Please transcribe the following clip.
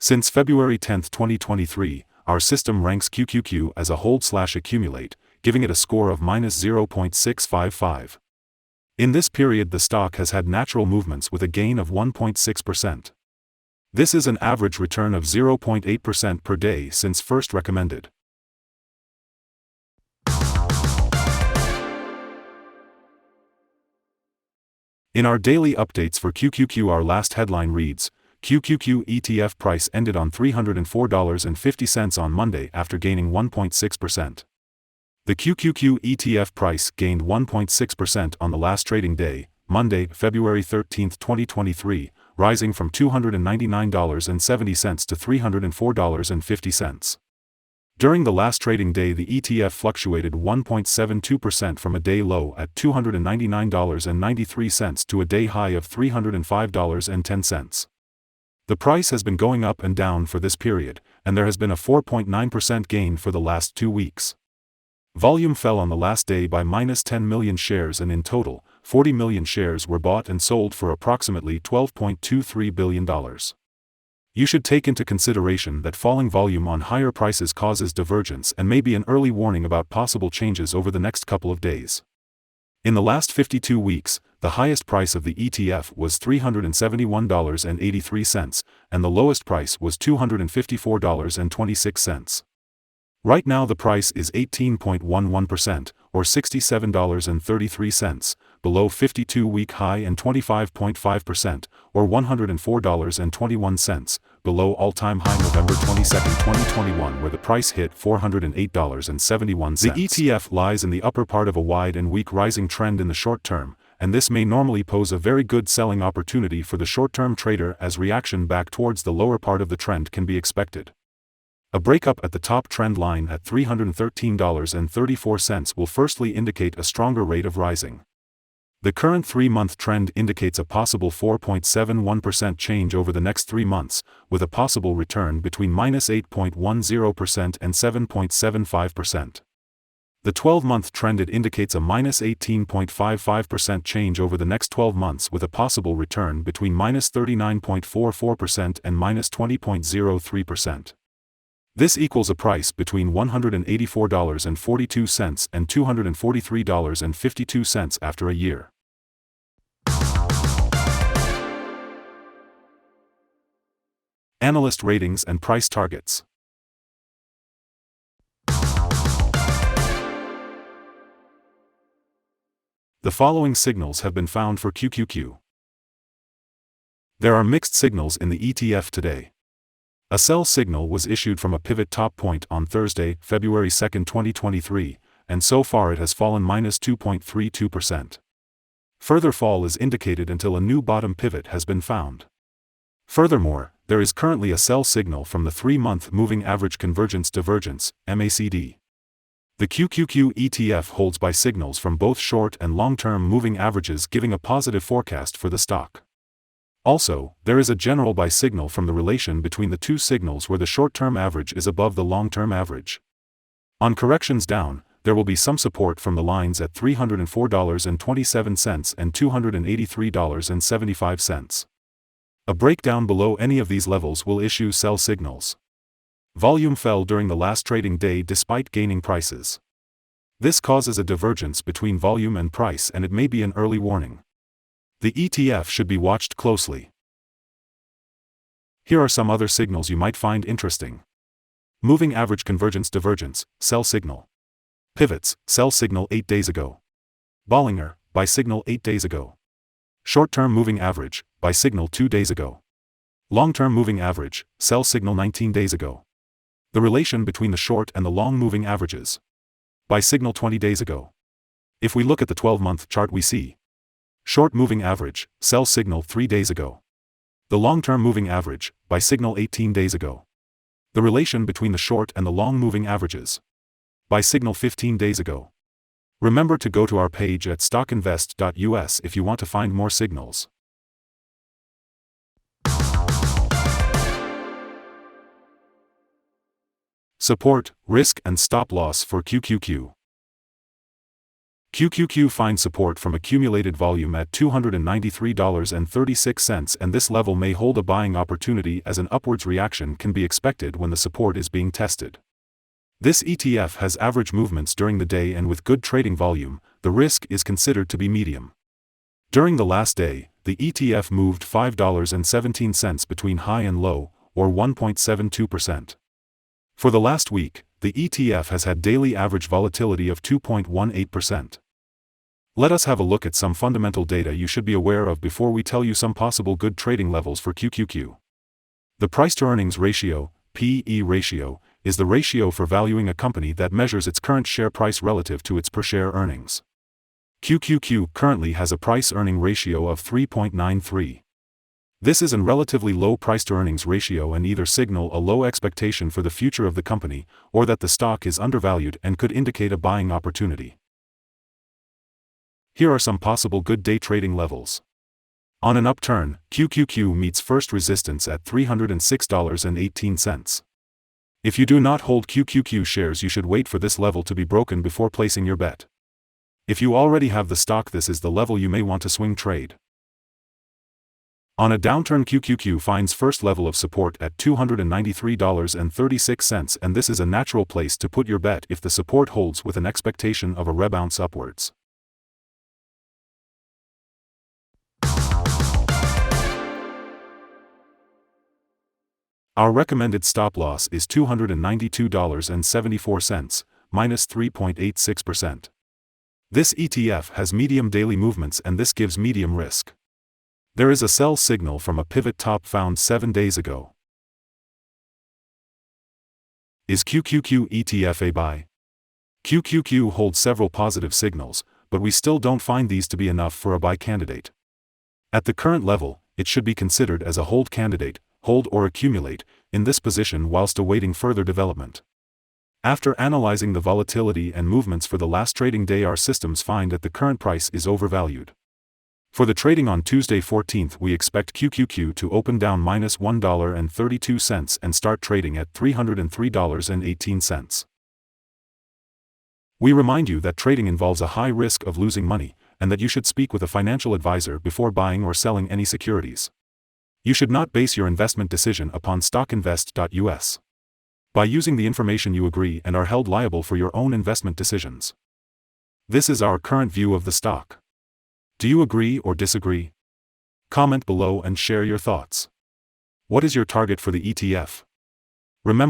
Since February 10, 2023, our system ranks QQQ as a hold/accumulate, giving it a score of -0.655. In this period the stock has had natural movements with a gain of 1.6%. This is an average return of 0.8% per day since first recommended. In our daily updates for QQQ, our last headline reads, QQQ ETF price ended on $304.50 on Monday after gaining 1.6%. The QQQ ETF price gained 1.6% on the last trading day, Monday, February 13, 2023, rising from $299.70 to $304.50. During the last trading day the ETF fluctuated 1.72% from a day low at $299.93 to a day high of $305.10. The price has been going up and down for this period, and there has been a 4.9% gain for the last 2 weeks. Volume fell on the last day by -10 million shares, and in total, 40 million shares were bought and sold for approximately $12.23 billion. You should take into consideration that falling volume on higher prices causes divergence and may be an early warning about possible changes over the next couple of days. In the last 52 weeks, the highest price of the ETF was $371.83, and the lowest price was $254.26. Right now the price is 18.11%, or $67.33, below 52-week high, and 25.5%, or $104.21, below all-time high November 22, 2021, where the price hit $408.71. The ETF lies in the upper part of a wide and weak rising trend in the short term, and this may normally pose a very good selling opportunity for the short-term trader as reaction back towards the lower part of the trend can be expected. A breakup at the top trend line at $313.34 will firstly indicate a stronger rate of rising. The current 3-month trend indicates a possible 4.71% change over the next 3 months, with a possible return between -8.10% and 7.75%. The 12-month trend indicates a -18.55% change over the next 12 months, with a possible return between -39.44% and -20.03%. This equals a price between $184.42 and $243.52 after a year. Analyst ratings and price targets. The following signals have been found for QQQ. There are mixed signals in the ETF today. A sell signal was issued from a pivot top point on Thursday, February 2, 2023, and so far it has fallen -2.32%. Further fall is indicated until a new bottom pivot has been found. Furthermore, there is currently a sell signal from the 3-month moving average convergence divergence, MACD. The QQQ ETF holds buy signals from both short and long-term moving averages, giving a positive forecast for the stock. Also, there is a general buy signal from the relation between the two signals where the short-term average is above the long-term average. On corrections down, there will be some support from the lines at $304.27 and $283.75. A breakdown below any of these levels will issue sell signals. Volume fell during the last trading day despite gaining prices. This causes a divergence between volume and price, and it may be an early warning. The ETF should be watched closely. Here are some other signals you might find interesting. Moving average convergence divergence, sell signal. Pivots, sell signal 8 days ago. Bollinger, buy signal 8 days ago. Short-term moving average, buy signal 2 days ago. Long-term moving average, sell signal 19 days ago. The relation between the short and the long moving averages. Buy signal 20 days ago. If we look at the 12-month chart we see short moving average, sell signal 3 days ago. The long-term moving average, buy signal 18 days ago. The relation between the short and the long moving averages. Buy signal 15 days ago. Remember to go to our page at StockInvest.us if you want to find more signals. Support, risk and stop loss for QQQ. QQQ finds support from accumulated volume at $293.36, and this level may hold a buying opportunity as an upwards reaction can be expected when the support is being tested. This ETF has average movements during the day, and with good trading volume, the risk is considered to be medium. During the last day, the ETF moved $5.17 between high and low, or 1.72%. For the last week, the ETF has had daily average volatility of 2.18%. Let us have a look at some fundamental data you should be aware of before we tell you some possible good trading levels for QQQ. The price-to-earnings ratio, PE ratio, is the ratio for valuing a company that measures its current share price relative to its per-share earnings. QQQ currently has a price-earning ratio of 3.93. This is a relatively low price-to-earnings ratio and either signal a low expectation for the future of the company, or that the stock is undervalued and could indicate a buying opportunity. Here are some possible good day trading levels. On an upturn, QQQ meets first resistance at $306.18. If you do not hold QQQ shares, you should wait for this level to be broken before placing your bet. If you already have the stock, this is the level you may want to swing trade. On a downturn, QQQ finds first level of support at $293.36, and this is a natural place to put your bet if the support holds with an expectation of a rebound upwards. Our recommended stop loss is $292.74, minus 3.86%. This ETF has medium daily movements, and this gives medium risk. There is a sell signal from a pivot top found 7 days ago. Is QQQ ETF a buy? QQQ holds several positive signals, but we still don't find these to be enough for a buy candidate. At the current level, it should be considered as a hold candidate, hold or accumulate, in this position whilst awaiting further development. After analyzing the volatility and movements for the last trading day, our systems find that the current price is overvalued. For the trading on Tuesday 14th, we expect QQQ to open down minus $1.32 and start trading at $303.18. We remind you that trading involves a high risk of losing money, and that you should speak with a financial advisor before buying or selling any securities. You should not base your investment decision upon StockInvest.us. By using the information, you agree and are held liable for your own investment decisions. This is our current view of the stock. Do you agree or disagree? Comment below and share your thoughts. What is your target for the ETF? Remember